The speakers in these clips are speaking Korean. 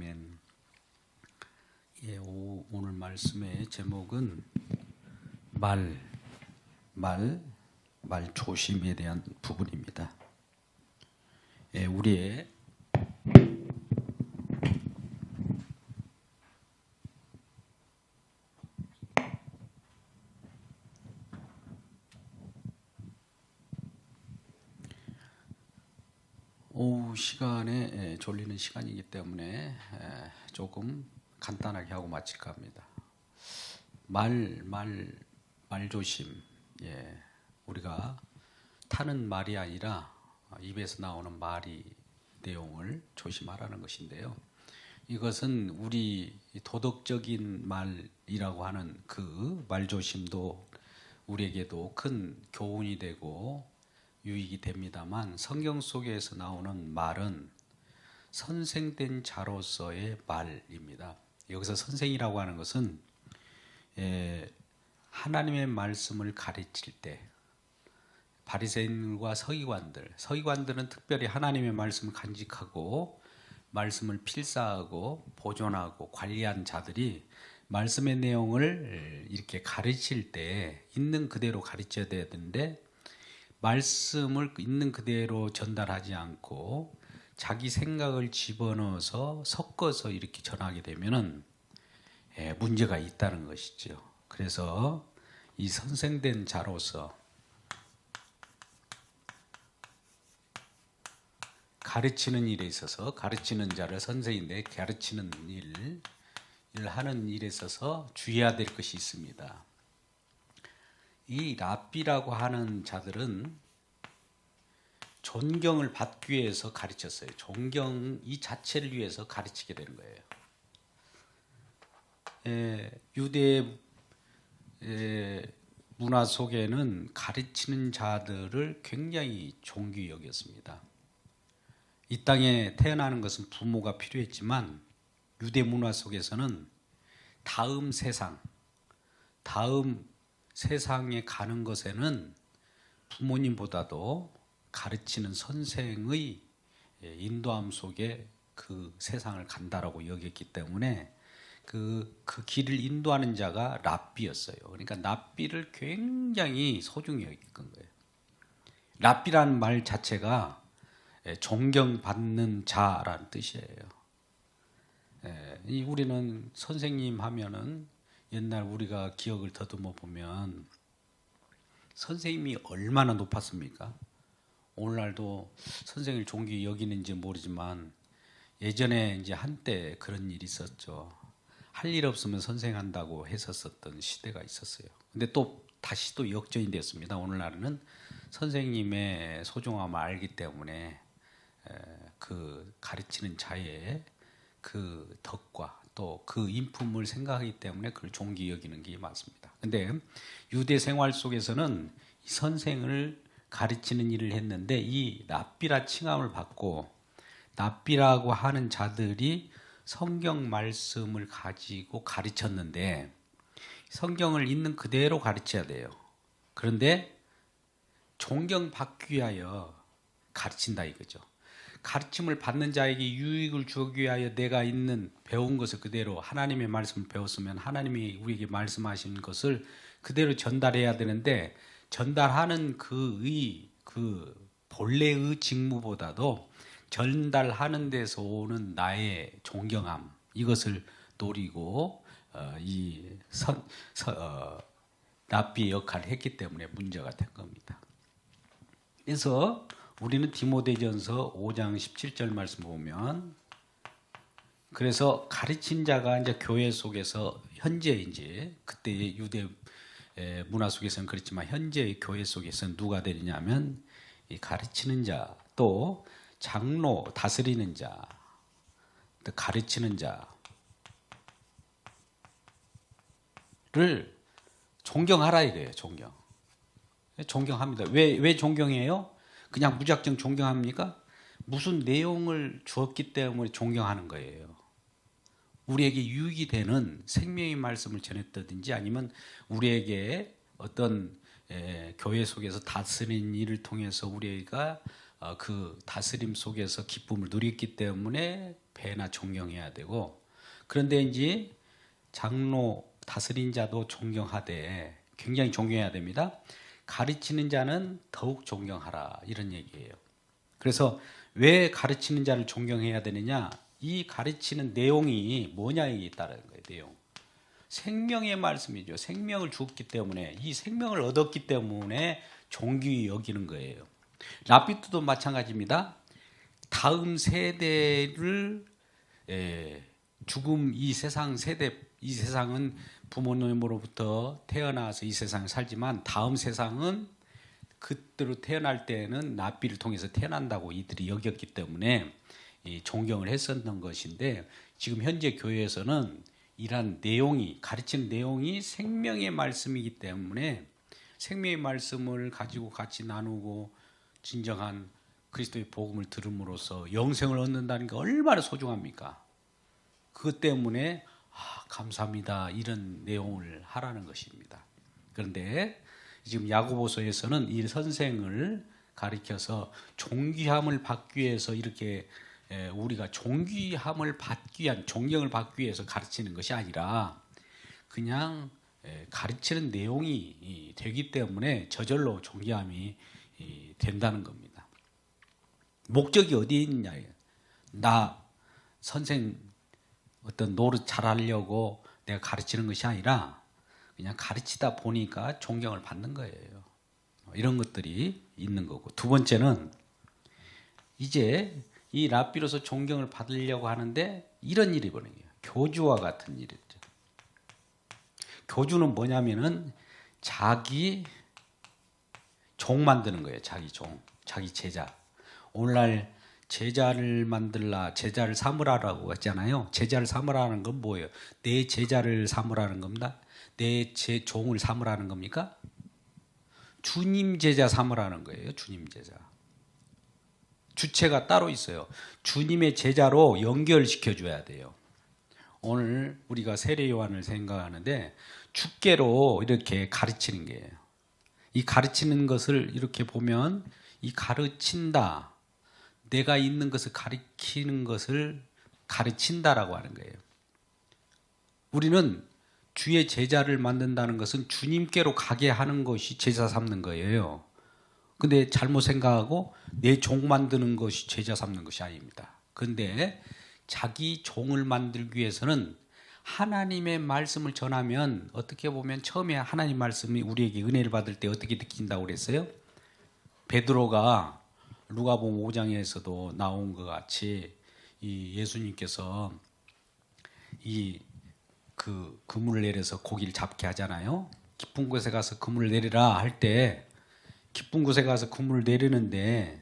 아멘. 예, 오늘 말씀의 제목은 말 조심에 대한 부분입니다. 예, 우리의 오후 시간에 졸리는 시간이기 때문에 조금 간단하게 하고 마칠까 합니다. 말 조심. 예, 우리가 타는 말이 아니라 입에서 나오는 말이 내용을 조심하라는 것인데요. 이것은 우리 도덕적인 말이라고 하는 그 말조심도 우리에게도 큰 교훈이 되고 유익이 됩니다만, 성경 속에서 나오는 말은 선생된 자로서의 말입니다. 여기서 선생이라고 하는 것은 하나님의 말씀을 가르칠 때 바리새인과 서기관들은 특별히 하나님의 말씀을 간직하고 말씀을 필사하고 보존하고 관리한 자들이 말씀의 내용을 이렇게 가르칠 때 있는 그대로 가르쳐야 되는데, 말씀을 있는 그대로 전달하지 않고 자기 생각을 집어넣어서 섞어서 이렇게 전하게 되면은 문제가 있다는 것이죠. 그래서 이 선생된 자로서 가르치는 일에 있어서, 가르치는 자를 선생인데 가르치는 일을 하는 일에 있어서 주의해야 될 것이 있습니다. 이 랍비라고 하는 자들은 존경을 받기 위해서 가르쳤어요. 존경 이 자체를 위해서 가르치게 되는 거예요. 유대 문화 속에는 가르치는 자들을 굉장히 존귀히 여겼습니다. 이 땅에 태어나는 것은 부모가 필요했지만 유대 문화 속에서는 다음 세상에 가는 것에는 부모님보다도 가르치는 선생의 인도함 속에 그 세상을 간다라고 여겼기 때문에 그 길을 인도하는 자가 랍비였어요. 그러니까 랍비를 굉장히 소중히 여겼던 거예요. 랍비라는 말 자체가 존경받는 자라는 뜻이에요. 우리는 선생님 하면은 옛날 우리가 기억을 더듬어 보면 선생님이 얼마나 높았습니까? 오늘날도 선생을 존귀히 여기는지 모르지만 예전에 이제 한때 그런 일이 있었죠. 할 일 없으면 선생한다고 했었던 시대가 있었어요. 근데 또 다시 또 역전이 됐습니다. 오늘날은 선생님의 소중함을 알기 때문에 그 가르치는 자의 그 덕과 또 그 인품을 생각하기 때문에 그걸 존귀히 여기는 게 맞습니다. 근데 유대 생활 속에서는 선생을 가르치는 일을 했는데, 이 랍비라 칭함을 받고 랍비라고 하는 자들이 성경 말씀을 가지고 가르쳤는데, 성경을 있는 그대로 가르쳐야 돼요. 그런데 존경받기 위하여 가르친다 이거죠. 가르침을 받는 자에게 유익을 주기 위하여 내가 배운 것을 그대로, 하나님의 말씀을 배웠으면 하나님이 우리에게 말씀하신 것을 그대로 전달해야 되는데, 전달하는 그 본래의 직무보다도 전달하는 데서 오는 나의 존경함, 이것을 노리고 랍비의 역할을 했기 때문에 문제가 된 겁니다. 그래서 우리는 디모데전서 5장 17절 말씀 보면, 그래서 가르친 자가 이제 교회 속에서 현재 이제 그때의 유대 문화 속에서는 그렇지만 현재의 교회 속에서는 누가 되느냐면 이 가르치는 자, 또 장로, 다스리는 자, 또 가르치는 자를 존경하라 이거예요. 존경합니다. 왜 존경해요? 그냥 무작정 존경합니까? 무슨 내용을 주었기 때문에 존경하는 거예요. 우리에게 유익이 되는 생명의 말씀을 전했다든지, 아니면 우리에게 어떤 교회 속에서 다스리는 일을 통해서 우리가 그 다스림 속에서 기쁨을 누렸기 때문에 배나 존경해야 되고, 그런데 이제 장로 다스린 자도 존경하되 굉장히 존경해야 됩니다. 가르치는 자는 더욱 존경하라, 이런 얘기예요. 그래서 왜 가르치는 자를 존경해야 되느냐? 이 가르치는 내용이 뭐냐에 따른 거예요. 내용. 생명의 말씀이죠. 생명을 주었기 때문에, 이 생명을 얻었기 때문에 존귀히 여기는 거예요. 라피트도 마찬가지입니다. 다음 세대를 죽음, 이 세상은 부모님으로부터 태어나서 이 세상을 살지만 다음 세상은 그때로 태어날 때는 납비를 통해서 태어난다고 이들이 여겼기 때문에 존경을 했었던 것인데, 지금 현재 교회에서는 이러한 내용이, 가르치는 내용이 생명의 말씀이기 때문에 생명의 말씀을 가지고 같이 나누고 진정한 그리스도의 복음을 들음으로써 영생을 얻는다는 게 얼마나 소중합니까? 그것 때문에 감사합니다, 이런 내용을 하라는 것입니다. 그런데 지금 야고보서에서는 이 선생을 가리켜서 존귀함을 받기 위해서 이렇게 우리가 존귀함을 받기 위한, 존경을 받기 위해서 가르치는 것이 아니라 그냥 가르치는 내용이 되기 때문에 저절로 존귀함이 된다는 겁니다. 목적이 어디에 있느냐예요. 나 선생 어떤 노릇 잘하려고 내가 가르치는 것이 아니라 그냥 가르치다 보니까 존경을 받는 거예요. 이런 것들이 있는 거고, 두 번째는 이제 이 랍비로서 존경을 받으려고 하는데 이런 일이 벌어져요. 교주와 같은 일이죠. 교주는 뭐냐면은 자기 종 만드는 거예요. 자기 종, 자기 제자. 오늘날 제자를 만들라, 제자를 삼으라라고 했잖아요. 제자를 삼으라는 건 뭐예요? 내 제자를 삼으라는 겁니다. 내 종을 삼으라는 겁니까? 주님 제자 삼으라는 거예요. 주님 제자. 주체가 따로 있어요. 주님의 제자로 연결시켜 줘야 돼요. 오늘 우리가 세례 요한을 생각하는데 주께로 이렇게 가르치는 게예요. 이 가르치는 것을 이렇게 보면 이 가르친다, 내가 있는 것을 가르치는 것을 가르친다라고 하는 거예요. 우리는 주의 제자를 만든다는 것은 주님께로 가게 하는 것이 제자 삼는 거예요. 근데 잘못 생각하고 내 종 만드는 것이 제자 삼는 것이 아닙니다. 그런데 자기 종을 만들기 위해서는 하나님의 말씀을 전하면, 어떻게 보면 처음에 하나님 말씀이 우리에게 은혜를 받을 때 어떻게 느낀다고 그랬어요? 베드로가 누가복음 5장에서도 나온 것 같이 이 예수님께서 그 그물을 내려서 고기를 잡게 하잖아요. 깊은 곳에 가서 그물을 내리라 할 때 깊은 곳에 가서 그물을 내리는데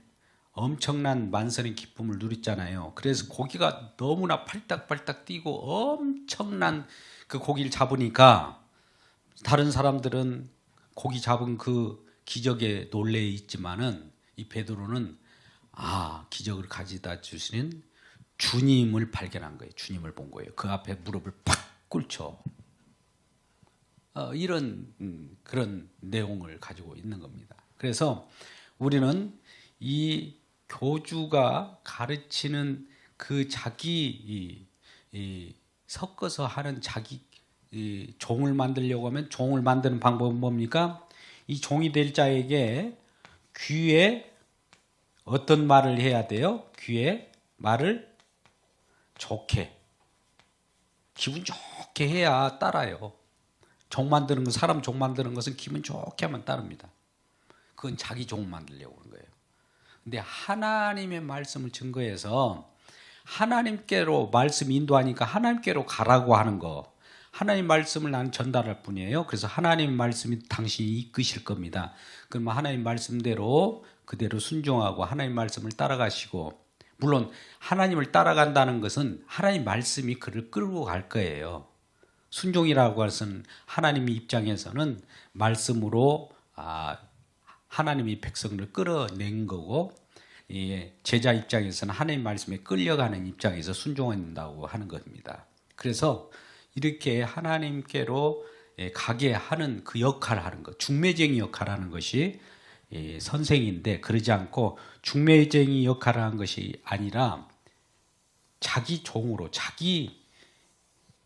엄청난 만선의 기쁨을 누렸잖아요. 그래서 고기가 너무나 팔딱팔딱 뛰고 엄청난 그 고기를 잡으니까 다른 사람들은 고기 잡은 그 기적에 놀래 있지만은 이 베드로는 기적을 가져다 주시는 주님을 발견한 거예요. 주님을 본 거예요. 그 앞에 무릎을 팍 꿇죠. 이런 그런 내용을 가지고 있는 겁니다. 그래서 우리는 이 교주가 가르치는 그 자기 섞어서 하는 자기 종을 만들려고 하면 종을 만드는 방법은 뭡니까? 이 종이 될 자에게 귀에 어떤 말을 해야 돼요? 귀에 말을 좋게, 기분 좋게 해야 따라요. 종 만드는 것, 사람 종 만드는 것은 기분 좋게 하면 따릅니다. 그건 자기 종 만들려고 하는 거예요. 근데 하나님의 말씀을 증거해서 하나님께로 말씀 인도하니까 하나님께로 가라고 하는 거, 하나님 말씀을 나는 전달할 뿐이에요. 그래서 하나님 말씀이 당신이 이끄실 겁니다. 그러면 하나님 말씀대로 그대로 순종하고 하나님 말씀을 따라가시고, 물론 하나님을 따라간다는 것은 하나님 말씀이 그를 끌고 갈 거예요. 순종이라고 해서는 하나님의 입장에서는 말씀으로 하나님의 백성을 끌어낸 거고, 제자 입장에서는 하나님 말씀에 끌려가는 입장에서 순종한다고 하는 겁니다. 그래서 이렇게 하나님께로 가게 하는 그 역할을 하는 것, 중매쟁이 역할을 하는 것이 선생인데 그러지 않고 중매쟁이 역할을 한 것이 아니라 자기 종으로 자기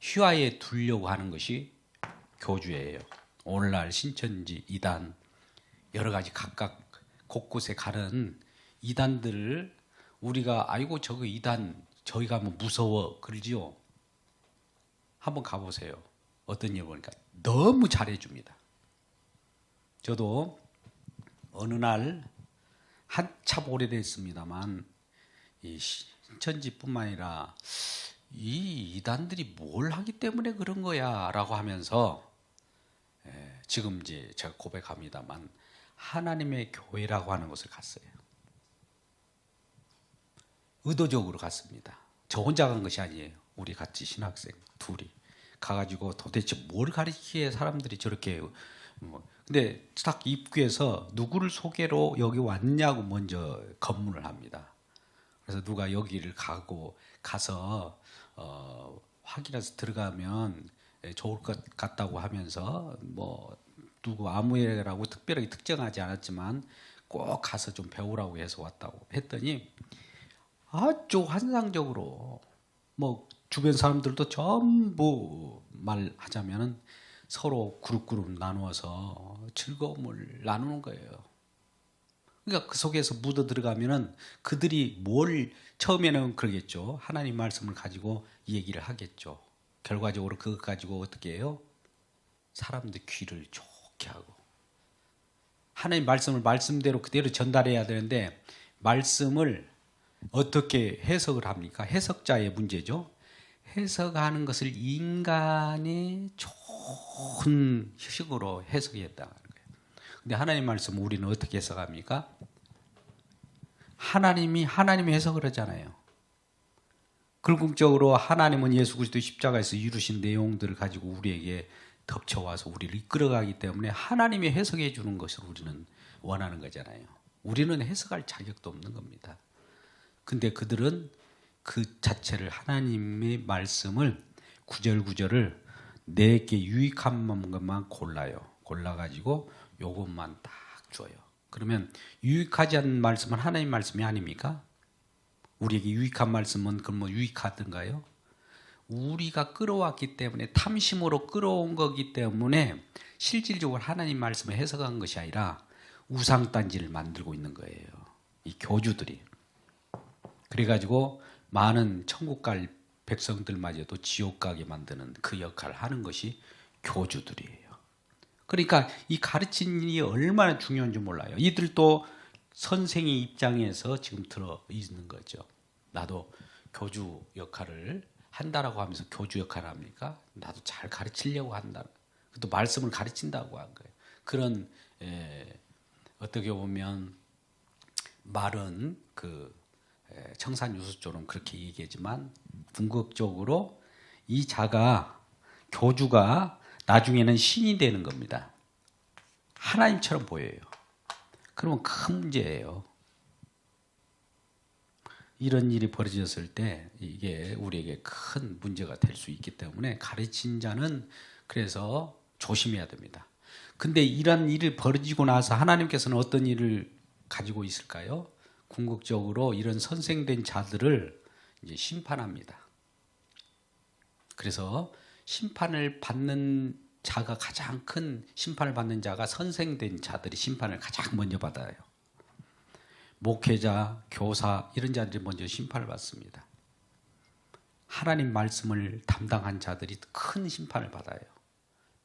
휘하에 두려고 하는 것이 교주예요. 오늘날 신천지 이단 여러 가지 각각 곳곳에 가는 이단들을 우리가 아이고 저거 이단 저기 가면 무서워 그러지요. 한번 가보세요. 어떤 일 보니까 너무 잘해줍니다. 저도 어느 날 한참 오래됐습니다만 이 신천지뿐만 아니라 이 이단들이 뭘 하기 때문에 그런 거야 라고 하면서 지금 이제 제가 고백합니다만 하나님의 교회라고 하는 곳을 갔어요. 의도적으로 갔습니다. 저 혼자 간 것이 아니에요. 우리 같이 신학생 둘이 가가지고 도대체 뭘 가르치기에 사람들이 저렇게 근데 딱 입구에서 누구를 소개로 여기 왔냐고 먼저 검문을 합니다. 그래서 누가 여기를 가서 확인해서 들어가면 좋을 것 같다고 하면서 뭐 누구 아무애라고 특별하게 특정하지 않았지만 꼭 가서 좀 배우라고 해서 왔다고 했더니 아주 환상적으로 뭐 주변 사람들도 전부 말하자면은 서로 그룹 나누어서 즐거움을 나누는 거예요. 그러니까 그 속에서 묻어 들어가면은 그들이 뭘 처음에는 그러겠죠. 하나님 말씀을 가지고 얘기를 하겠죠. 결과적으로 그것 가지고 어떻게 해요? 사람들 귀를 좋게 하고 하나님 말씀을 말씀대로 그대로 전달해야 되는데 말씀을 어떻게 해석을 합니까? 해석자의 문제죠. 해석하는 것을 인간의 좋은 식으로 해석했다는 거예요. 근데 하나님 말씀을 우리는 어떻게 해석합니까? 하나님이 해석을 하잖아요. 궁극적으로 하나님은 예수 그리스도 십자가에서 이루신 내용들을 가지고 우리에게 덮쳐와서 우리를 이끌어가기 때문에 하나님이 해석해 주는 것을 우리는 원하는 거잖아요. 우리는 해석할 자격도 없는 겁니다. 근데 그들은 그 자체를 하나님의 말씀을 구절구절을 내게 유익한 것만 골라가지고 요것만 딱 줘요. 그러면 유익하지 않은 말씀은 하나님 말씀이 아닙니까? 우리에게 유익한 말씀은 그럼 뭐 유익하던가요? 우리가 끌어왔기 때문에 탐심으로 끌어온 거기 때문에 실질적으로 하나님 말씀을 해석한 것이 아니라 우상단지를 만들고 있는 거예요. 이 교주들이. 그래가지고 많은 천국 갈 백성들마저도 지옥 가게 만드는 그 역할을 하는 것이 교주들이에요. 그러니까 이 가르치는 일이 얼마나 중요한지 몰라요. 이들도 선생의 입장에서 지금 들어 있는 거죠. 나도 교주 역할을 한다라고 하면서 교주 역할을 합니까? 나도 잘 가르치려고 한다. 또 말씀을 가르친다고 한 거예요. 그런 어떻게 보면 말은 그 청산유수처럼 그렇게 얘기하지만 궁극적으로 이 교주가 나중에는 신이 되는 겁니다. 하나님처럼 보여요. 그러면 큰 문제예요. 이런 일이 벌어졌을 때 이게 우리에게 큰 문제가 될 수 있기 때문에 가르친 자는 그래서 조심해야 됩니다. 근데 이런 일이 벌어지고 나서 하나님께서는 어떤 일을 가지고 있을까요? 궁극적으로 이런 선생된 자들을 이제 심판합니다. 그래서 심판을 받는 자가 가장 큰 심판을 받는 자가 선생된 자들이 심판을 가장 먼저 받아요. 목회자, 교사 이런 자들이 먼저 심판을 받습니다. 하나님 말씀을 담당한 자들이 큰 심판을 받아요.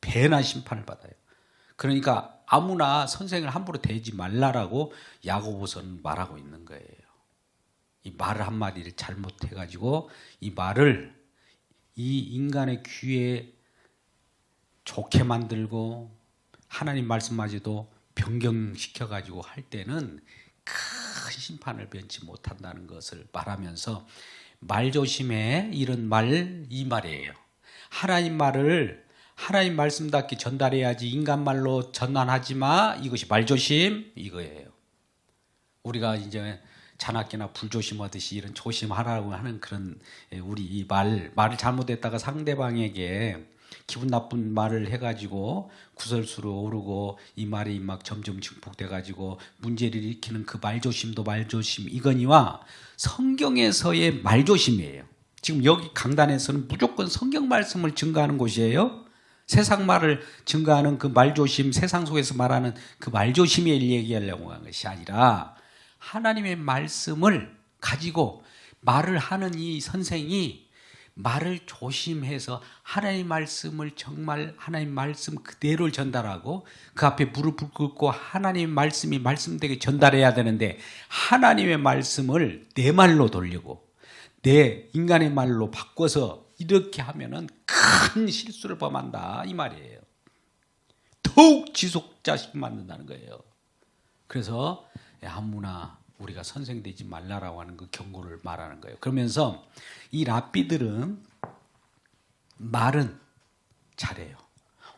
배나 심판을 받아요. 그러니까 아무나 선생을 함부로 대지 말라라고 야고보서는 말하고 있는 거예요. 이 말 한마디를 잘못해가지고 이 말을 이 인간의 귀에 좋게 만들고 하나님 말씀마저도 변경시켜가지고 할 때는 큰 심판을 면치 못한다는 것을 말하면서 말 조심해 이런 이 말이에요. 하나님 말을 하나님 말씀답게 전달해야지 인간 말로 전환하지 마. 이것이 말 조심 이거예요. 우리가 이제 잔악기나 불 조심하듯이 이런 조심하라고 하는 그런 우리 이 말을 잘못했다가 상대방에게 기분 나쁜 말을 해가지고 구설수로 오르고 이 말이 막 점점 증폭돼가지고 문제를 일으키는 그 말조심도 말조심 이거니와 성경에서의 말조심이에요. 지금 여기 강단에서는 무조건 성경 말씀을 증거하는 곳이에요. 세상 말을 증거하는 그 말조심, 세상 속에서 말하는 그 말조심을 얘기하려고 하는 것이 아니라 하나님의 말씀을 가지고 말을 하는 이 선생이 말을 조심해서 하나님의 말씀을 정말 하나님의 말씀 그대로 전달하고 그 앞에 무릎을 꿇고 하나님의 말씀이 말씀되게 전달해야 되는데 하나님의 말씀을 내 말로 돌리고 내 인간의 말로 바꿔서 이렇게 하면은 큰 실수를 범한다 이 말이에요. 더욱 지속자식 만든다는 거예요. 그래서 아무나 우리가 선생되지 말라라고 하는 그 경고를 말하는 거예요. 그러면서 이 랍비들은 말은 잘해요.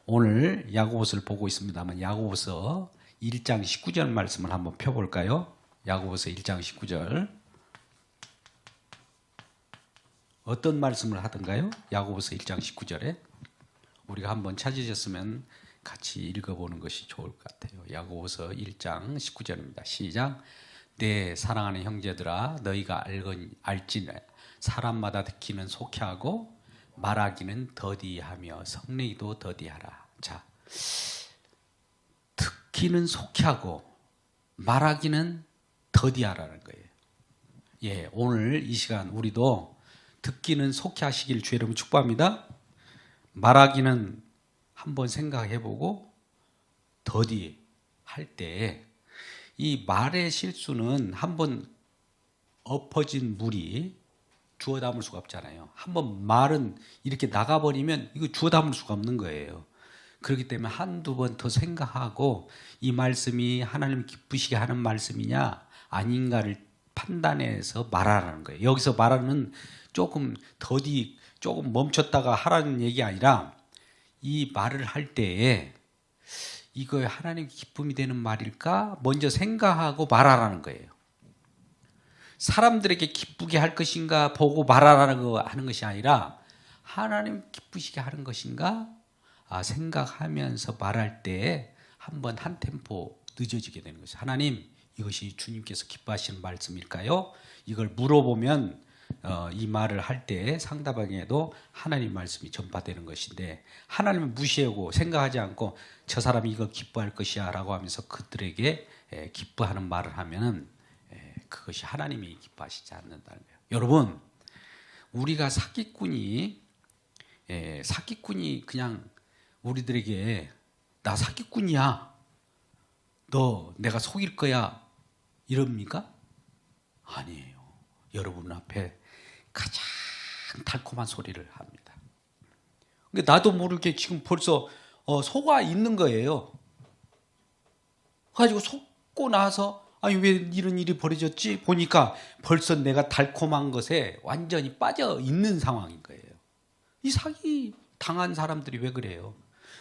오늘 야고보서를 보고 있습니다만 야고보서 1장 19절 말씀을 한번 펴볼까요? 야고보서 1장 19절 어떤 말씀을 하던가요? 야고보서 1장 19절에 우리가 한번 찾으셨으면 같이 읽어보는 것이 좋을 것 같아요. 야고보서 1장 19절입니다. 시작. 내 사랑하는 형제들아 너희가 알지니 사람마다 듣기는 속히하고 말하기는 더디하며 성내기도 더디하라. 자, 듣기는 속히하고 말하기는 더디하라는 거예요. 예, 오늘 이 시간 우리도 듣기는 속히하시길 주 여러분 축복합니다. 말하기는 한번 생각해보고 더디할 때 이 말의 실수는 한번 엎어진 물이 주워 담을 수가 없잖아요. 한번 말은 이렇게 나가버리면 이거 주워 담을 수가 없는 거예요. 그렇기 때문에 한두 번 더 생각하고 이 말씀이 하나님 기쁘시게 하는 말씀이냐 아닌가를 판단해서 말하라는 거예요. 여기서 말하는 조금 멈췄다가 하라는 얘기 아니라 이 말을 할 때에 이거 하나님 기쁨이 되는 말일까? 먼저 생각하고 말하라는 거예요. 사람들에게 기쁘게 할 것인가 보고 말하는 것이 아니라 하나님 기쁘시게 하는 것인가? 생각하면서 말할 때 한번 한 템포 늦어지게 되는 것이죠. 하나님 이것이 주님께서 기뻐하시는 말씀일까요? 이걸 물어보면 이 말을 할 때 상대방에도 하나님 말씀이 전파되는 것인데 하나님을 무시하고 생각하지 않고 저 사람이 이거 기뻐할 것이야 라고 하면서 그들에게 기뻐하는 말을 하면은 그것이 하나님이 기뻐하시지 않는다는 거예요. 여러분 우리가 사기꾼이 그냥 우리들에게 나 사기꾼이야 너 내가 속일 거야 이럽니까? 아니에요. 여러분 앞에 가장 달콤한 소리를 합니다. 그러니까 나도 모르게 지금 벌써 속아 있는 거예요. 가지고 속고 나서 아니 왜 이런 일이 벌어졌지? 보니까 벌써 내가 달콤한 것에 완전히 빠져 있는 상황인 거예요. 이 사기 당한 사람들이 왜 그래요?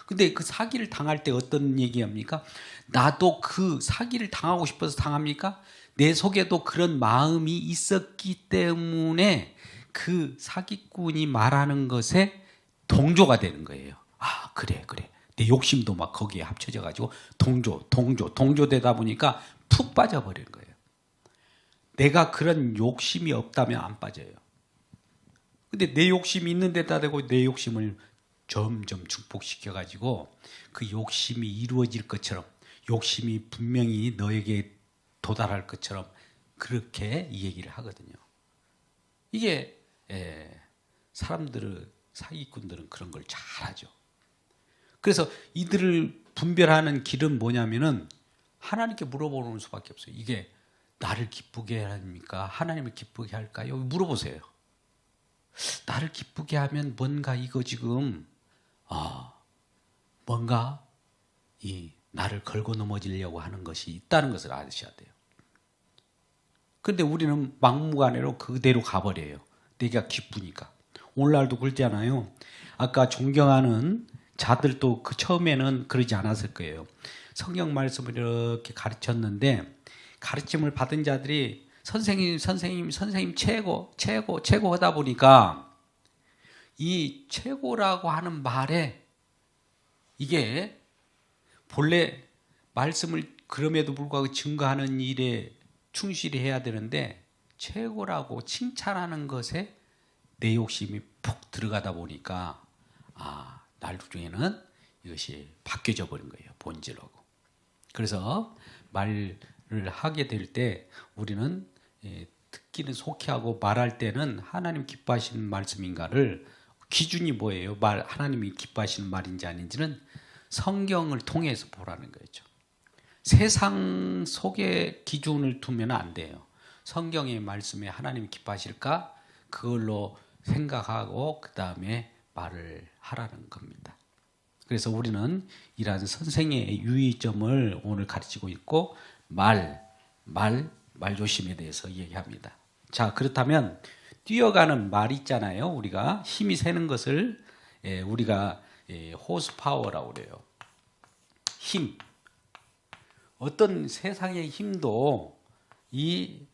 근데 그 사기를 당할 때 어떤 얘기합니까? 나도 그 사기를 당하고 싶어서 당합니까? 내 속에도 그런 마음이 있었기 때문에 그 사기꾼이 말하는 것에 동조가 되는 거예요. 아, 그래. 내 욕심도 막 거기에 합쳐져 가지고 동조되다 보니까 푹 빠져버리는 거예요. 내가 그런 욕심이 없다면 안 빠져요. 근데 내 욕심이 있는 데다 대고 내 욕심을 점점 증폭시켜 가지고 그 욕심이 이루어질 것처럼 욕심이 분명히 너에게 도달할 것처럼 그렇게 이 얘기를 하거든요. 이게 사기꾼들은 그런 걸 잘하죠. 그래서 이들을 분별하는 길은 뭐냐면은 하나님께 물어보는 수밖에 없어요. 이게 나를 기쁘게 합니까? 하나님을 기쁘게 할까요? 물어보세요. 나를 기쁘게 하면 뭔가 이거 지금 뭔가 이 나를 걸고 넘어지려고 하는 것이 있다는 것을 아셔야 돼요. 그런데 우리는 막무가내로 그대로 가버려요. 내가 기쁘니까. 오늘날도 그렇잖아요. 아까 존경하는 자들도 그 처음에는 그러지 않았을 거예요. 성경 말씀을 이렇게 가르쳤는데 가르침을 받은 자들이 선생님 최고 하다 보니까 이 최고라고 하는 말에 이게 본래 말씀을 그럼에도 불구하고 증거하는 일에 충실히 해야 되는데 최고라고 칭찬하는 것에 내 욕심이 푹 들어가다 보니까 나중에는 이것이 바뀌어져 버린 거예요. 본질하고. 그래서 말을 하게 될 때 우리는 듣기는 속히 하고 말할 때는 하나님 기뻐하시는 말씀인가를 기준이 뭐예요? 하나님이 기뻐하시는 말인지 아닌지는 성경을 통해서 보라는 거죠. 세상 속에 기준을 두면 안 돼요. 성경의 말씀에 하나님이 기뻐하실까? 그걸로 생각하고 그 다음에 말을 하라는 겁니다. 그래서 우리는 이러한 선생의 유의점을 오늘 가르치고 있고 말조심에 대해서 얘기합니다. 자, 그렇다면 뛰어가는 말 있잖아요. 우리가 힘이 새는 것을 우리가 호스 파워라고 그래요. 힘. 어떤 세상의 힘도 이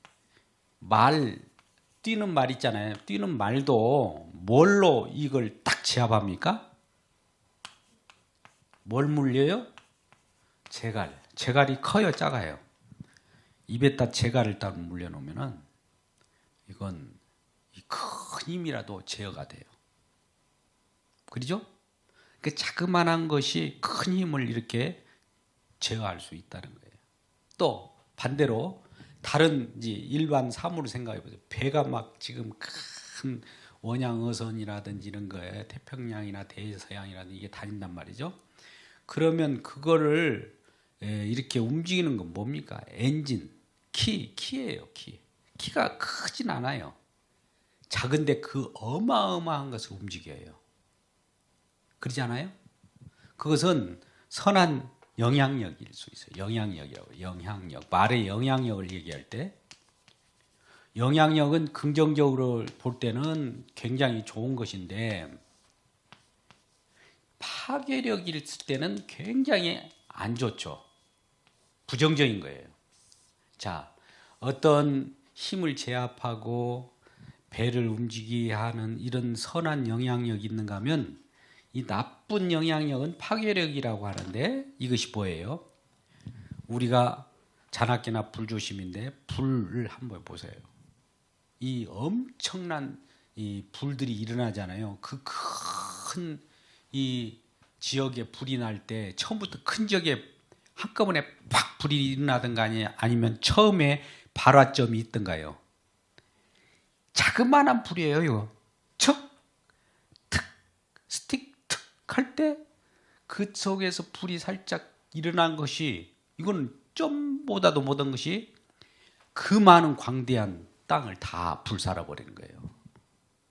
뛰는 말 있잖아요. 뛰는 말도 뭘로 이걸 딱 제압합니까? 뭘 물려요? 재갈. 재갈이 커요, 작아요? 입에다 재갈을 딱 물려놓으면은 이건 큰 힘이라도 제어가 돼요. 그렇죠? 그 자그마한 것이 큰 힘을 이렇게 제어할 수 있다는 거예요. 또 반대로 다른 일반 사물을 생각해 보세요. 배가 막 지금 큰 원양어선이라든지 이런 거에 태평양이나 대서양이라든지 이게 다닌단 말이죠. 그러면 그거를 이렇게 움직이는 건 뭡니까? 엔진, 키예요. 키가 크진 않아요. 작은데 그 어마어마한 것을 움직여요. 그러지 않아요? 그것은 선한 영향력일 수 있어요. 영향력. 말의 영향력을 얘기할 때 영향력은 긍정적으로 볼 때는 굉장히 좋은 것인데 파괴력이 있을 때는 굉장히 안 좋죠. 부정적인 거예요. 자, 어떤 힘을 제압하고 배를 움직이게 하는 이런 선한 영향력이 있는가 하면 이 나쁜 영향력은 파괴력이라고 하는데 이것이 뭐예요? 우리가 잔악기나 불조심인데 불을 한번 보세요. 이 엄청난 이 불들이 일어나잖아요. 그 큰 이 지역에 불이 날 때 처음부터 큰 지역에 한꺼번에 팍 불이 일어나든가 아니면 처음에 발화점이 있던가요? 자그마한 불이에요. 이거 척, 특, 스틱, 특 할 때 그 속에서 불이 살짝 일어난 것이 이건 점보다도 못한 것이 그 많은 광대한 땅을 다 불살아 버리는 거예요.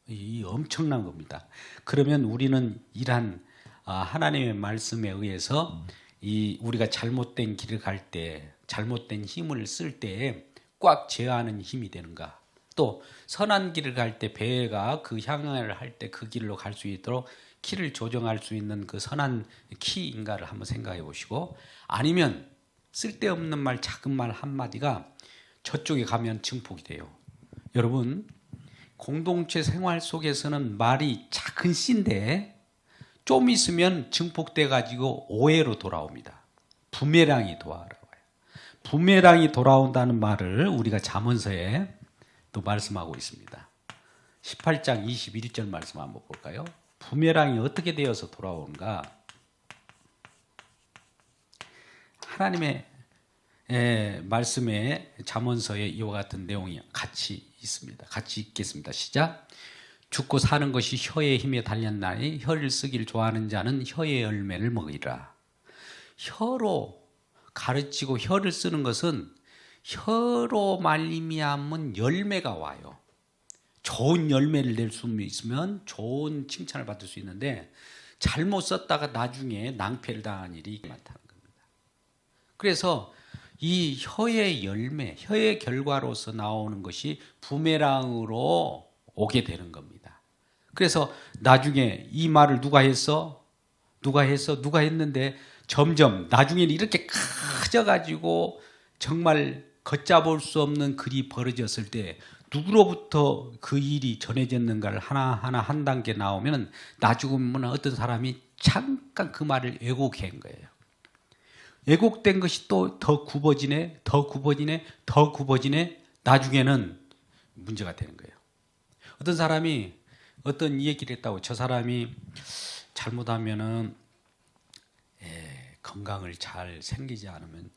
이 엄청난 겁니다. 그러면 우리는 이러한 하나님의 말씀에 의해서 이 우리가 잘못된 길을 갈 때, 잘못된 힘을 쓸 때 꽉 제어하는 힘이 되는가? 또 선한 길을 갈 때 배가 그 향을 할 때 그 길로 갈 수 있도록 키를 조정할 수 있는 그 선한 키인가를 한번 생각해 보시고, 아니면 쓸데없는 말, 작은 말 한마디가 저쪽에 가면 증폭이 돼요. 여러분, 공동체 생활 속에서는 말이 작은 씨인데 좀 있으면 증폭돼 가지고 오해로 돌아옵니다. 부메랑이 돌아와요. 부메랑이 돌아온다는 말을 우리가 잠언서에 또 말씀하고 있습니다. 18장 21절 말씀 한번 볼까요? 부메랑이 어떻게 되어서 돌아오는가? 하나님의 말씀에 잠언서에 이와 같은 내용이 같이 있습니다. 같이 읽겠습니다. 시작. 죽고 사는 것이 혀의 힘에 달렸나니 혀를 쓰기를 좋아하는 자는 혀의 열매를 먹으리라. 혀로 가르치고 혀를 쓰는 것은 혀로 말미암은 열매가 와요. 좋은 열매를 낼 수 있으면 좋은 칭찬을 받을 수 있는데 잘못 썼다가 나중에 낭패를 당한 일이 많다는 겁니다. 그래서 이 혀의 열매, 혀의 결과로서 나오는 것이 부메랑으로 오게 되는 겁니다. 그래서 나중에 이 말을 누가 했는데 점점 나중에는 이렇게 커져가지고 정말 걷잡을 수 없는 글이 벌어졌을 때 누구로부터 그 일이 전해졌는가를 하나하나 한 단계 나오면 나중에 보면 어떤 사람이 잠깐 그 말을 왜곡한 거예요. 왜곡된 것이 또 더 굽어지네, 더 굽어지네, 더 굽어지네. 나중에는 문제가 되는 거예요. 어떤 사람이 어떤 얘기를 했다고, 저 사람이 잘못하면은 건강을 잘 챙기지 않으면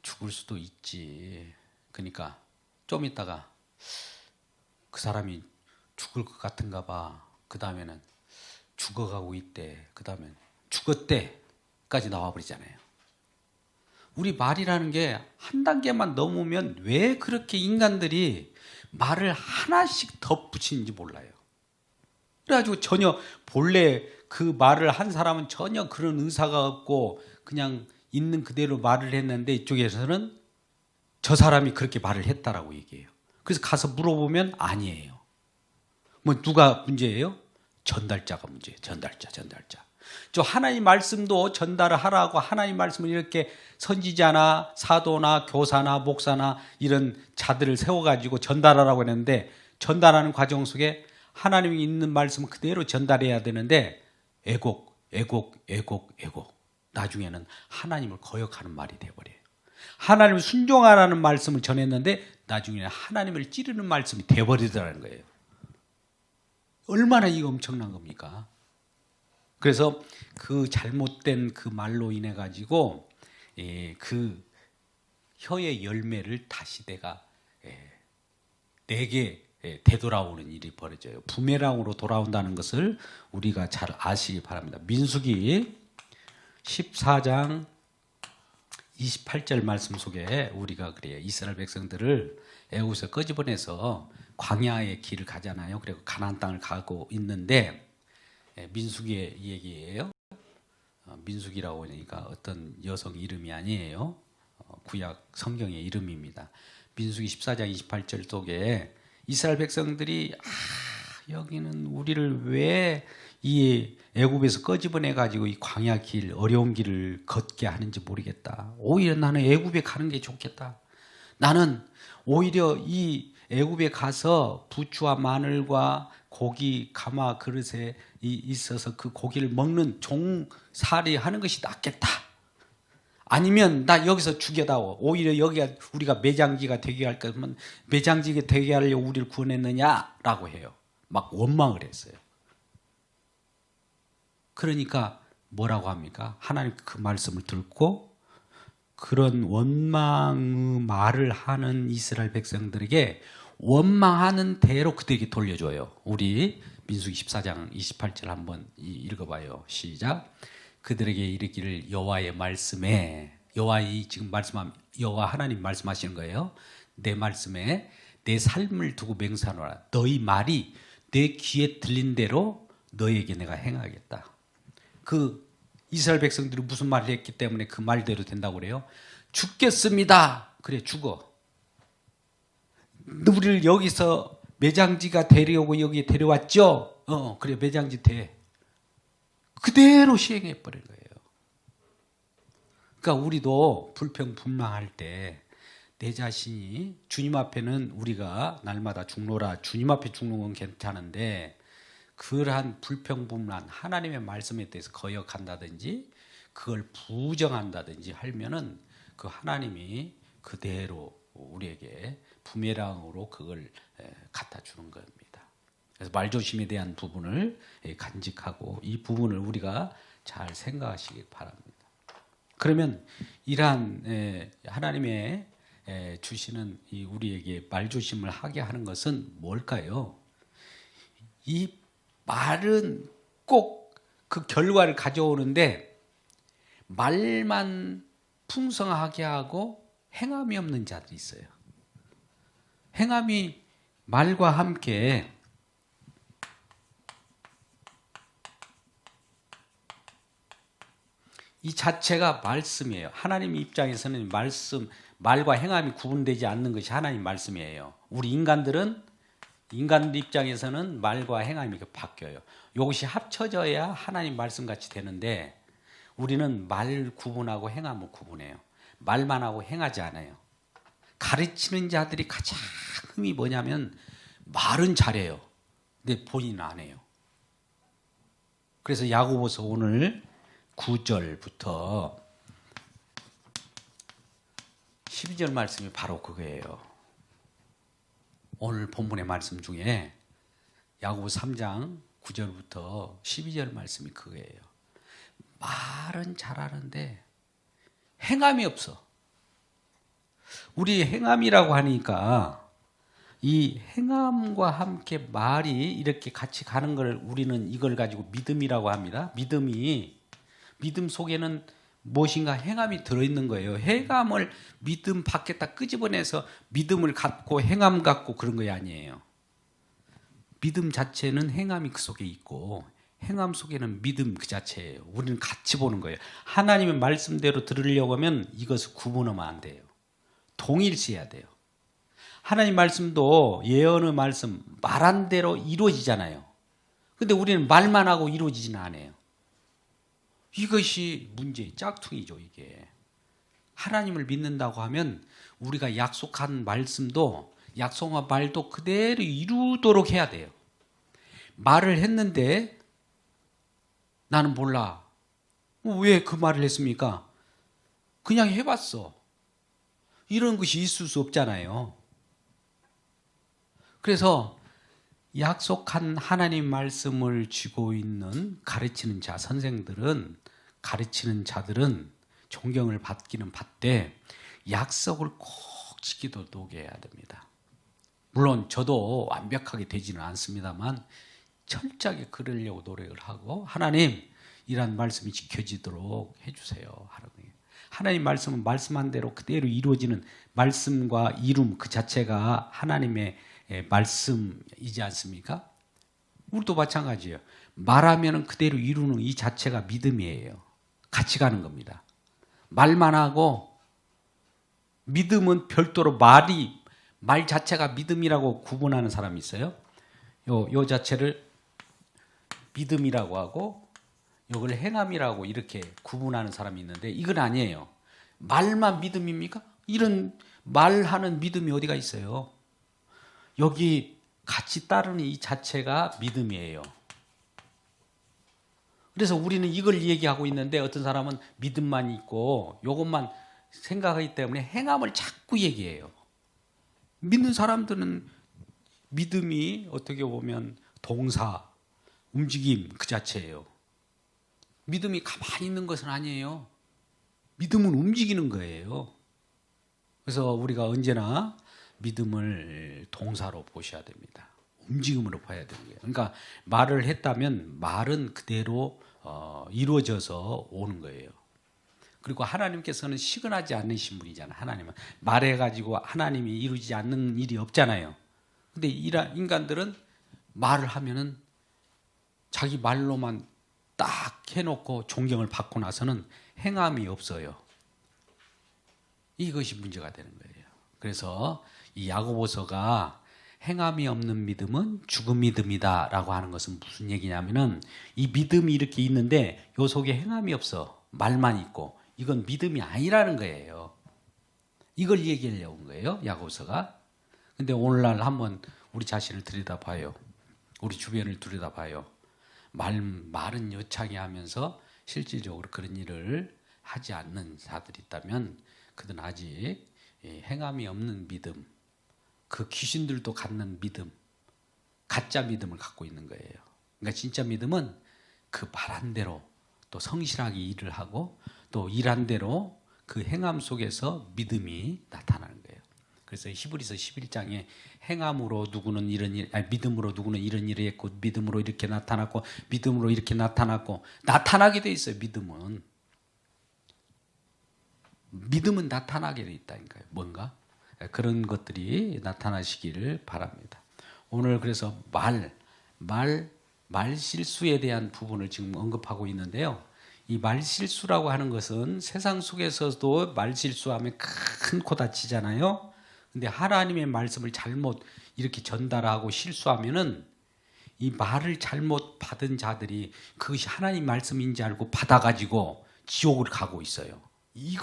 죽을 수도 있지. 그러니까 좀 있다가 그 사람이 죽을 것 같은가 봐. 그 다음에는 죽어가고 있대. 그 다음엔 죽었대까지 나와버리잖아요. 우리 말이라는 게 한 단계만 넘으면 왜 그렇게 인간들이 말을 하나씩 덧붙이는지 몰라요. 그래가지고 전혀 본래 그 말을 한 사람은 전혀 그런 의사가 없고 그냥 있는 그대로 말을 했는데 이쪽에서는 저 사람이 그렇게 말을 했다라고 얘기해요. 그래서 가서 물어보면 아니에요. 뭐 누가 문제예요? 전달자가 문제예요. 전달자. 저 하나님 말씀도 전달을 하라고 하나님 말씀을 이렇게 선지자나 사도나 교사나 목사나 이런 자들을 세워가지고 전달하라고 했는데 전달하는 과정 속에 하나님이 있는 말씀을 그대로 전달해야 되는데 애곡. 나중에는 하나님을 거역하는 말이 돼버려요. 하나님을 순종하라는 말씀을 전했는데 나중에는 하나님을 찌르는 말씀이 돼버리더라는 거예요. 얼마나 이거 엄청난 겁니까? 그래서 그 잘못된 그 말로 인해 가지고 그 혀의 열매를 다시 내게 되돌아오는 일이 벌어져요. 부메랑으로 돌아온다는 것을 우리가 잘 아시기 바랍니다. 민수기 14장 28절 말씀 속에 우리가 그래요. 이스라엘 백성들을 애굽에서 끄집어내서 광야의 길을 가잖아요. 그리고 가나안 땅을 가고 있는데 민수기의 얘기예요. 민수기라고 하니까 어떤 여성 이름이 아니에요. 구약 성경의 이름입니다. 민수기 14장 28절 속에 이스라엘 백성들이 여기는 우리를 왜 이 애굽에서 끄집어내 가지고 이 광야 길, 어려운 길을 걷게 하는지 모르겠다. 오히려 나는 애굽에 가는 게 좋겠다. 나는 오히려 이 애굽에 가서 부추와 마늘과 고기 가마 그릇에 있어서 그 고기를 먹는 종살이 하는 것이 낫겠다. 아니면 나 여기서 죽여다오. 오히려 여기가 우리가 매장지가 되게 할 거면 매장지가 되게 하려고 우리를 구원했느냐라고 해요. 막 원망을 했어요. 그러니까 뭐라고 합니까? 하나님 그 말씀을 듣고 그런 원망의 말을 하는 이스라엘 백성들에게 원망하는 대로 그들에게 돌려줘요. 우리 민수기 14장 28절 한번 읽어봐요. 시작. 그들에게 이르기를 여호와의 말씀에, 여호와의 지금 말씀함, 여호와 하나님 말씀하시는 거예요. 내 말씀에 내 삶을 두고 맹세하노라. 너희 말이 내 귀에 들린 대로 너에게 내가 행하겠다. 그 이스라엘 백성들이 무슨 말을 했기 때문에 그 말대로 된다고 그래요? 죽겠습니다. 그래, 죽어. 우리를 여기서 매장지가 데려오고 여기에 데려왔죠? 그래, 매장지 돼. 그대로 시행해 버린 거예요. 그러니까 우리도 불평불만할 때 내 자신이 주님 앞에는 우리가 날마다 죽노라, 주님 앞에 죽는 건 괜찮은데 그러한 불평불만, 하나님의 말씀에 대해서 거역한다든지 그걸 부정한다든지 하면은 그 하나님이 그대로 우리에게 부메랑으로 그걸 갖다 주는 겁니다. 그래서 말조심에 대한 부분을 간직하고 이 부분을 우리가 잘 생각하시기 바랍니다. 그러면 이러한 하나님의 주시는 이 우리에게 말조심을 하게 하는 것은 뭘까요? 이 말은 꼭 그 결과를 가져오는데 말만 풍성하게 하고 행함이 없는 자들이 있어요. 행함이 말과 함께 이 자체가 말씀이에요. 하나님 입장에서는 말과 행함이 구분되지 않는 것이 하나님 말씀이에요. 우리 인간들 입장에서는 말과 행함이 바뀌어요. 이것이 합쳐져야 하나님 말씀같이 되는데 우리는 말 구분하고 행함을 구분해요. 말만 하고 행하지 않아요. 가르치는 자들이 가장 흠이 뭐냐면 말은 잘해요. 근데 본인은 안 해요. 그래서 야고보서 오늘 9절부터 12절 말씀이 바로 그거예요. 오늘 본문의 말씀 중에 야고보 3장 9절부터 12절 말씀이 그거예요. 말은 잘하는데 행함이 없어. 우리 행함이라고 하니까 이 행함과 함께 말이 이렇게 같이 가는 걸 우리는 이걸 가지고 믿음이라고 합니다. 믿음 속에는 무엇인가 행함이 들어있는 거예요. 행함을 믿음 밖에다 끄집어내서 믿음을 갖고 행함 갖고 그런 거 아니에요. 믿음 자체는 행함이 그 속에 있고 행함 속에는 믿음 그 자체예요. 우리는 같이 보는 거예요. 하나님의 말씀대로 들으려고 하면 이것을 구분하면 안 돼요. 동일시해야 돼요. 하나님 말씀도 예언의 말씀 말한 대로 이루어지잖아요. 근데 우리는 말만 하고 이루어지지는 않아요. 이것이 문제의 짝퉁이죠. 이게 하나님을 믿는다고 하면 우리가 약속한 말씀도 약속한 말도 그대로 이루도록 해야 돼요. 말을 했는데 나는 몰라. 왜 그 말을 했습니까? 그냥 해봤어. 이런 것이 있을 수 없잖아요. 그래서 약속한 하나님 말씀을 쥐고 있는 가르치는 자, 선생들은, 가르치는 자들은 존경을 받기는 받되 약속을 꼭 지키도록 해야 됩니다. 물론 저도 완벽하게 되지는 않습니다만 철저하게 그러려고 노력을 하고 하나님 이런 말씀이 지켜지도록 해주세요 하는 거예요. 하나님 말씀은 말씀한 대로 그대로 이루어지는 말씀과 이룸 그 자체가 하나님의 말씀이지 않습니까? 우리도 마찬가지예요. 말하면 그대로 이루는 이 자체가 믿음이에요. 같이 가는 겁니다. 말만 하고 믿음은 별도로 말 자체가 믿음이라고 구분하는 사람이 있어요. 요 자체를 믿음이라고 하고 이걸 행함이라고 이렇게 구분하는 사람이 있는데 이건 아니에요. 말만 믿음입니까? 이런 말하는 믿음이 어디가 있어요? 여기 같이 따르는 이 자체가 믿음이에요. 그래서 우리는 이걸 얘기하고 있는데 어떤 사람은 믿음만 있고 이것만 생각하기 때문에 행함을 자꾸 얘기해요. 믿는 사람들은 믿음이 어떻게 보면 동사, 움직임 그 자체예요. 믿음이 가만히 있는 것은 아니에요. 믿음은 움직이는 거예요. 그래서 우리가 언제나 믿음을 동사로 보셔야 됩니다. 움직임으로 봐야 되는 거예요. 그러니까 말을 했다면 말은 그대로 이루어져서 오는 거예요. 그리고 하나님께서는 시근하지 않으신 분이잖아요. 하나님은 말해가지고 하나님이 이루지 않는 일이 없잖아요. 근데 인간들은 말을 하면은 자기 말로만 딱 해놓고 존경을 받고 나서는 행함이 없어요. 이것이 문제가 되는 거예요. 그래서 이 야고보서가 행함이 없는 믿음은 죽은 믿음이다라고 하는 것은 무슨 얘기냐면은 이 믿음이 이렇게 있는데 요 속에 행함이 없어. 말만 있고 이건 믿음이 아니라는 거예요. 이걸 얘기하려고 온 거예요. 야고보서가. 근데 오늘날 한번 우리 자신을 들여다봐요. 우리 주변을 들여다봐요. 말은 여차게 하면서 실질적으로 그런 일을 하지 않는 자들이 있다면 그들은 아직 행함이 없는 믿음, 그 귀신들도 갖는 믿음, 가짜 믿음을 갖고 있는 거예요. 그러니까 진짜 믿음은 그 말한 대로 또 성실하게 일을 하고 또 일한 대로 그 행함 속에서 믿음이 나타나는 거예요. 그래서 히브리서 11장에 행함으로 누구는 이런 일, 믿음으로 누구는 이런 일을 했고 믿음으로 이렇게 나타났고 믿음으로 이렇게 나타났고 나타나게 돼 있어요. 믿음은 나타나게 돼 있다니까요. 뭔가 그런 것들이 나타나시기를 바랍니다. 오늘 그래서 말 실수에 대한 부분을 지금 언급하고 있는데요. 이 말 실수라고 하는 것은 세상 속에서도 말 실수하면 큰 코 다치잖아요. 근데 하나님의 말씀을 잘못 이렇게 전달하고 실수하면은 이 말을 잘못 받은 자들이 그것이 하나님 말씀인지 알고 받아가지고 지옥을 가고 있어요. 이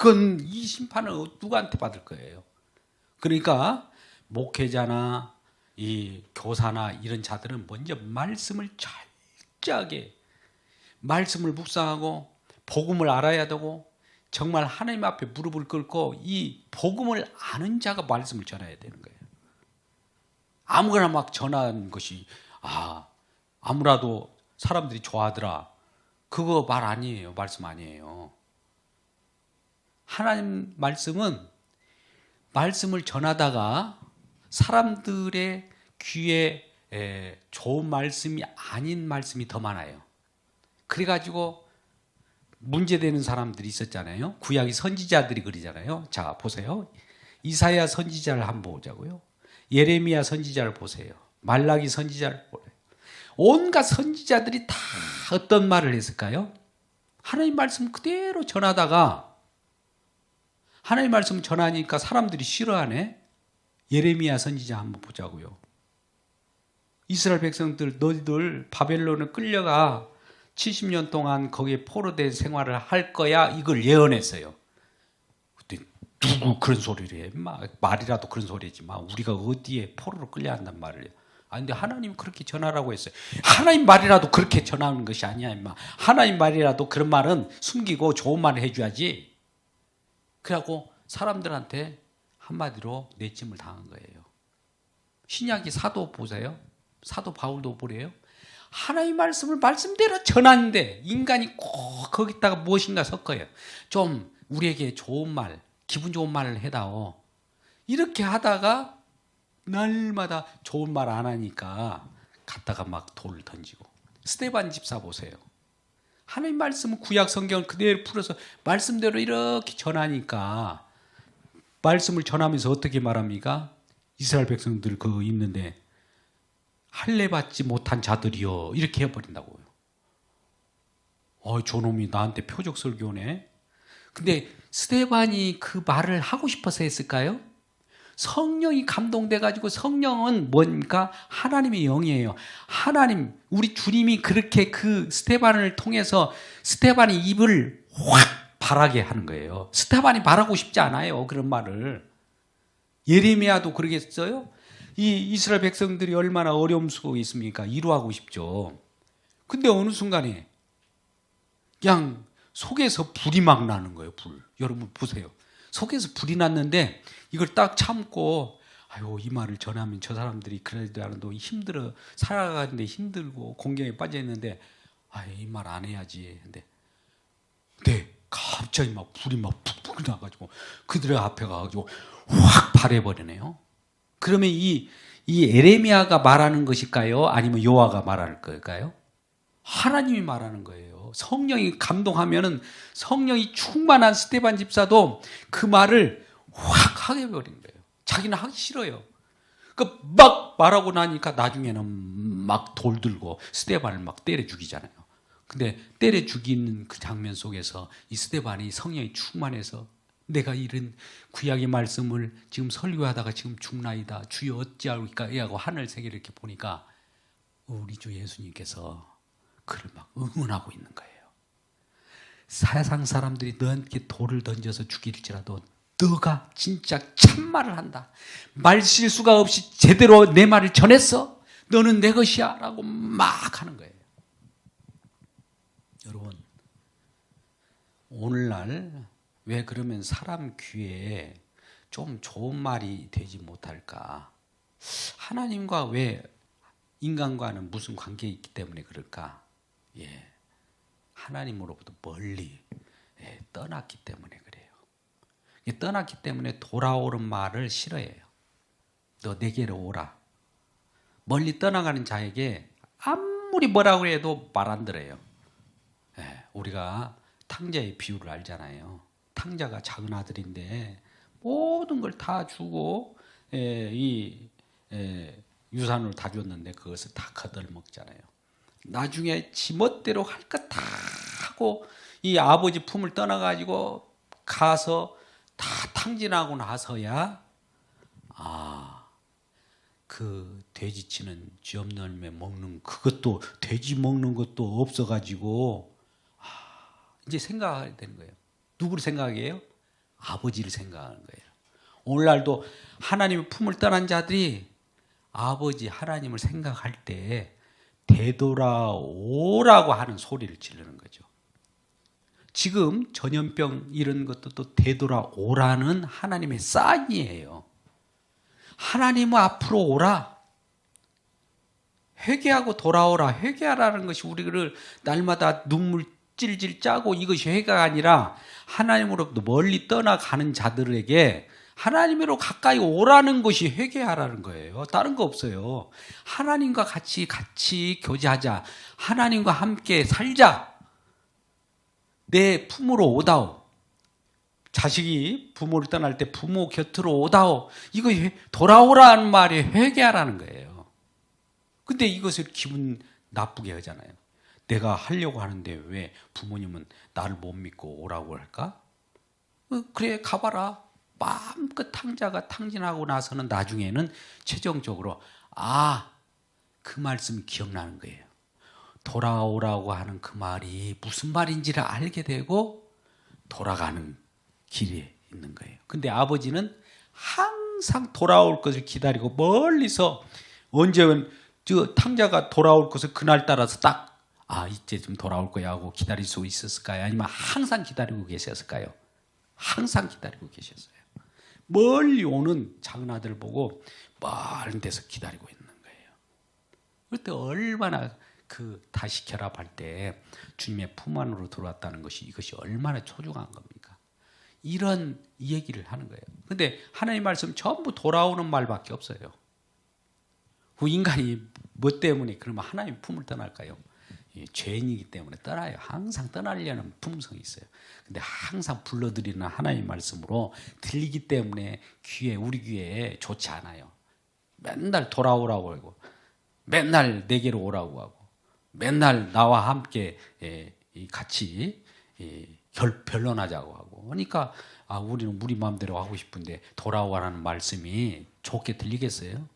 심판을 누구한테 받을 거예요? 그러니까 목회자나 이 교사나 이런 자들은 먼저 말씀을 철저하게 말씀을 묵상하고 복음을 알아야 되고 정말 하나님 앞에 무릎을 꿇고 이 복음을 아는 자가 말씀을 전해야 되는 거예요. 아무거나 막 전하는 것이 아무라도 사람들이 좋아하더라. 그거 말 아니에요. 말씀 아니에요. 하나님 말씀은 말씀을 전하다가 사람들의 귀에 좋은 말씀이 아닌 말씀이 더 많아요. 그래가지고 문제되는 사람들이 있었잖아요. 구약의 선지자들이 그러잖아요. 자, 보세요. 이사야 선지자를 한번 보자고요. 예레미야 선지자를 보세요. 말라기 선지자를 보세요. 온갖 선지자들이 다 어떤 말을 했을까요? 하나님 말씀 그대로 전하다가 하나님 말씀 전하니까 사람들이 싫어하네. 예레미야 선지자 한번 보자고요. 이스라엘 백성들 너희들 바벨론을 끌려가 70년 동안 거기에 포로된 생활을 할 거야 이걸 예언했어요. 그때 누구 그런 소리를 해? 말이라도 그런 소리지 마. 우리가 어디에 포로로 끌려 한단 말을 해. 근데 하나님 그렇게 전하라고 했어요. 하나님 말이라도 그렇게 전하는 것이 아니야 임마. 하나님 말이라도 그런 말은 숨기고 좋은 말을 해줘야지. 그래갖고 사람들한테 한마디로 내침을 당한 거예요. 신약의 사도 보세요. 사도 바울도 보래요. 하나님 말씀을 말씀대로 전하는데 인간이 꼭 거기다가 무엇인가 섞어요. 좀 우리에게 좋은 말, 기분 좋은 말을 해다오. 이렇게 하다가 날마다 좋은 말 안 하니까 갔다가 막 돌을 던지고. 스데반 집사 보세요. 하나님 말씀은 구약 성경을 그대로 풀어서 말씀대로 이렇게 전하니까 말씀을 전하면서 어떻게 말합니까? 이스라엘 백성들 그거 있는데 할례 받지 못한 자들이여 이렇게 해버린다고요. 저놈이 나한테 표적 설교네. 근데 스데반이 그 말을 하고 싶어서 했을까요? 성령이 감동돼가지고 성령은 뭡니까? 하나님의 영이에요. 하나님, 우리 주님이 그렇게 그 스데반을 통해서 스데반의 입을 확 발하게 하는 거예요. 스데반이 말하고 싶지 않아요. 그런 말을. 예레미야도 그러겠어요? 이 이스라엘 백성들이 얼마나 어려움 속에 있습니까? 이루하고 싶죠. 근데 어느 순간에 그냥 속에서 불이 막 나는 거예요. 불. 여러분 보세요. 속에서 불이 났는데 이걸 딱 참고 이 말을 전하면 저 사람들이 그래도 힘들어 살아가는데 힘들고 공경에 빠져 있는데 이 말 안 해야지. 근데 갑자기 막 불이 막 푹푹 나가지고 그들의 앞에 가가지고 확 발해버리네요. 그러면 이 에레미야가 말하는 것일까요? 아니면 여호와가 말할 걸까요? 하나님이 말하는 거예요. 성령이 감동하면은 성령이 충만한 스데반 집사도 그 말을 확 하게 버린 거예요. 자기는 하기 싫어요. 그 막 말하고 나니까 나중에는 막 돌 들고 스데반을 막 때려 죽이잖아요. 근데 때려 죽이는 그 장면 속에서 이 스데반이 성령이 충만해서 내가 이런 구약의 말씀을 지금 설교하다가 지금 죽나이다. 주여 어찌하리까 하고 하늘 세계를 이렇게 보니까 우리 주 예수님께서 그를 막 응원하고 있는 거예요. 세상 사람들이 너한테 돌을 던져서 죽일지라도 너가 진짜 참말을 한다. 말 실수가 없이 제대로 내 말을 전했어. 너는 내 것이야 라고 막 하는 거예요. 여러분 오늘날 왜 그러면 사람 귀에 좀 좋은 말이 되지 못할까? 하나님과 왜 인간과는 무슨 관계가 있기 때문에 그럴까? 하나님으로부터 멀리 떠났기 때문에 그래요. 떠났기 때문에 돌아오는 말을 싫어해요. 너 내게로 오라. 멀리 떠나가는 자에게 아무리 뭐라고 해도 말 안 들어요. 우리가 탕자의 비유를 알잖아요. 탕자가 작은 아들인데 모든 걸 다 주고 유산을 다 줬는데 그것을 다 거들먹잖아요. 나중에 지멋대로 할 것 다 하고 이 아버지 품을 떠나가지고 가서 다 탕진하고 나서야 그 돼지치는 쥐 없는 열매 먹는 그것도 돼지 먹는 것도 없어가지고 이제 생각하게 되는 거예요. 누구를 생각해요? 아버지를 생각하는 거예요. 오늘날도 하나님의 품을 떠난 자들이 아버지 하나님을 생각할 때 되돌아오라고 하는 소리를 지르는 거죠. 지금 전염병 이런 것도 또 되돌아오라는 하나님의 사인이에요. 하나님 앞으로 오라. 회개하고 돌아오라. 회개하라는 것이 우리를 날마다 눈물 찔찔 짜고 이것이 회개가 아니라 하나님으로부터 멀리 떠나가는 자들에게 하나님으로 가까이 오라는 것이 회개하라는 거예요. 다른 거 없어요. 하나님과 같이 교제하자. 하나님과 함께 살자. 내 품으로 오다오. 자식이 부모를 떠날 때 부모 곁으로 오다오. 이거 돌아오라는 말이 회개하라는 거예요. 근데 이것을 기분 나쁘게 하잖아요. 내가 하려고 하는데 왜 부모님은 나를 못 믿고 오라고 할까? 그래 가봐라. 마음껏 탕자가 탕진하고 나서는 나중에는 최종적으로 그 말씀이 기억나는 거예요. 돌아오라고 하는 그 말이 무슨 말인지를 알게 되고 돌아가는 길에 있는 거예요. 근데 아버지는 항상 돌아올 것을 기다리고 멀리서 언제는 저 탕자가 돌아올 것을 그날 따라서 딱 이제쯤 돌아올 거야 하고 기다릴 수 있었을까요? 아니면 항상 기다리고 계셨을까요? 항상 기다리고 계셨어요. 멀리 오는 작은 아들 보고 멀은 데서 기다리고 있는 거예요. 그때 얼마나 다시 결합할 때 주님의 품 안으로 들어왔다는 것이 이것이 얼마나 소중한 겁니까? 이런 얘기를 하는 거예요. 근데 하나님 말씀 전부 돌아오는 말밖에 없어요. 그 인간이 뭐 때문에 그러면 하나님 품을 떠날까요? 죄인이기 때문에 떠나요. 항상 떠나려는 품성이 있어요. 근데 항상 불러들이는 하나님 말씀으로 들리기 때문에 우리 귀에 좋지 않아요. 맨날 돌아오라고 하고 맨날 내게로 오라고 하고 맨날 나와 함께 같이 변론하자고 하고 그러니까 우리는 우리 마음대로 하고 싶은데 돌아오라는 말씀이 좋게 들리겠어요?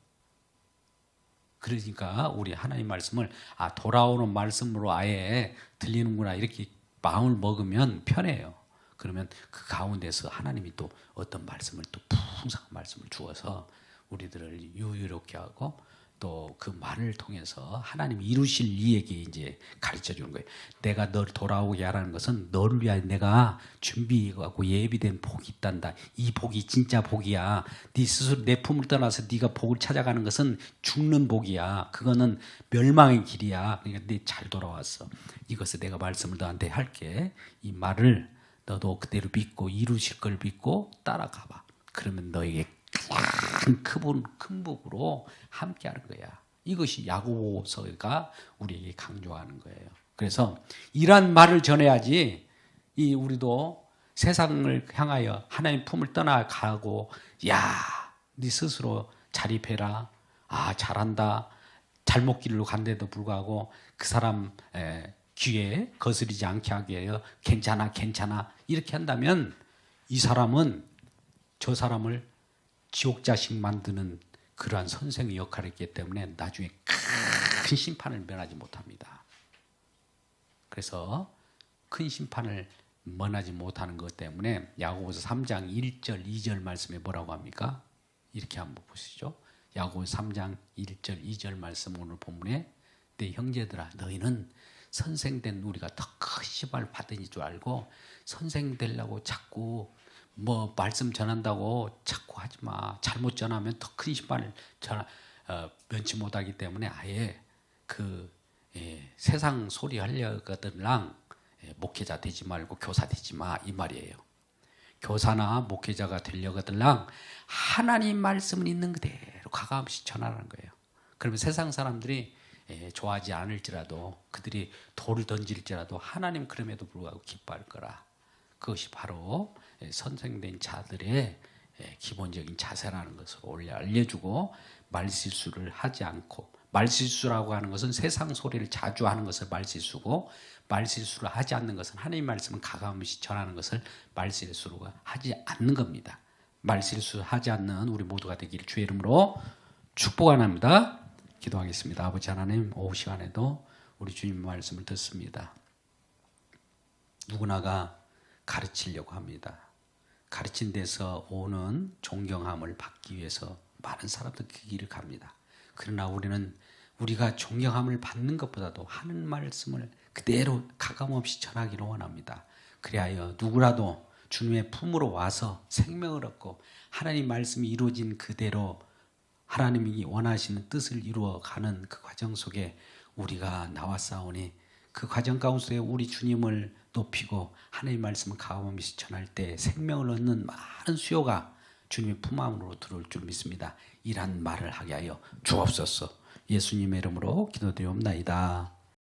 그러니까 우리 하나님 말씀을 돌아오는 말씀으로 아예 들리는구나 이렇게 마음을 먹으면 편해요. 그러면 그 가운데서 하나님이 또 어떤 말씀을 또 풍성한 말씀을 주어서 우리들을 유유롭게 하고 또 그 말을 통해서 하나님이 이루실 이에게 이제 가르쳐 주는 거예요. 내가 너를 돌아오게 하라는 것은 너를 위하여 내가 준비하고 예비된 복이 있단다. 이 복이 진짜 복이야. 네 스스로 내 품을 떠나서 네가 복을 찾아가는 것은 죽는 복이야. 그거는 멸망의 길이야. 그러니까 네 잘 돌아왔어. 이것을 내가 말씀을 너한테 할게. 이 말을 너도 그대로 믿고 이루실 걸 믿고 따라가 봐. 그러면 너에게 큰 복으로 함께하는 거야. 이것이 야고보서가 우리에게 강조하는 거예요. 그래서 이런 말을 전해야지 우리도 세상을 향하여 하나님 품을 떠나가고 네 스스로 자립해라. 잘한다. 잘못 길로 간데도 불구하고 그 사람 귀에 거스리지 않게 하게 해요. 괜찮아 이렇게 한다면 이 사람은 저 사람을 지옥 자식 만드는 그러한 선생의 역할을 했기 때문에 나중에 큰 심판을 면하지 못합니다. 그래서 큰 심판을 면하지 못하는 것 때문에 야고보서 3장 1절 2절 말씀에 뭐라고 합니까? 이렇게 한번 보시죠. 야고보서 3장 1절 2절 말씀 오늘 본문에 내 형제들아 너희는 선생된 우리가 더 큰 심판을 받으니 줄 알고 선생 되려고 자꾸 말씀 전한다고 자꾸 하지 마. 잘못 전하면 더 큰 심판을 면치 못하기 때문에 아예 세상 소리 하려거들랑 목회자 되지 말고 교사 되지 마 이 말이에요. 교사나 목회자가 되려거들랑 하나님 말씀을 있는 그대로 가감없이 전하라는 거예요. 그러면 세상 사람들이 좋아하지 않을지라도 그들이 돌을 던질지라도 하나님 그럼에도 불구하고 기뻐할 거라. 그것이 바로 선생된 자들의 기본적인 자세라는 것을 알려주고 말실수를 하지 않고 말실수라고 하는 것은 세상 소리를 자주 하는 것을 말실수고 말실수를 하지 않는 것은 하나님 말씀을 가감없이 전하는 것을 말실수로 하지 않는 겁니다. 말실수하지 않는 우리 모두가 되기를 주의 이름으로 축복합니다. 기도하겠습니다. 아버지 하나님 오후 시간에도 우리 주님 말씀을 듣습니다. 누구나가 가르치려고 합니다. 가르친 데서 오는 존경함을 받기 위해서 많은 사람들 그 길을 갑니다. 그러나 우리는 우리가 존경함을 받는 것보다도 하는 말씀을 그대로 가감없이 전하기를 원합니다. 그리하여 누구라도 주님의 품으로 와서 생명을 얻고 하나님 말씀이 이루어진 그대로 하나님이 원하시는 뜻을 이루어가는 그 과정 속에 우리가 나왔사오니 그 과정 가운데 우리 주님을 높이고 하나님 말씀을 가감없이 전할 때 생명을 얻는 많은 수요가 주님의 품 안으로 들어올 줄 믿습니다. 이란 말을 하게 하여 주옵소서. 예수님의 이름으로 기도드리옵나이다.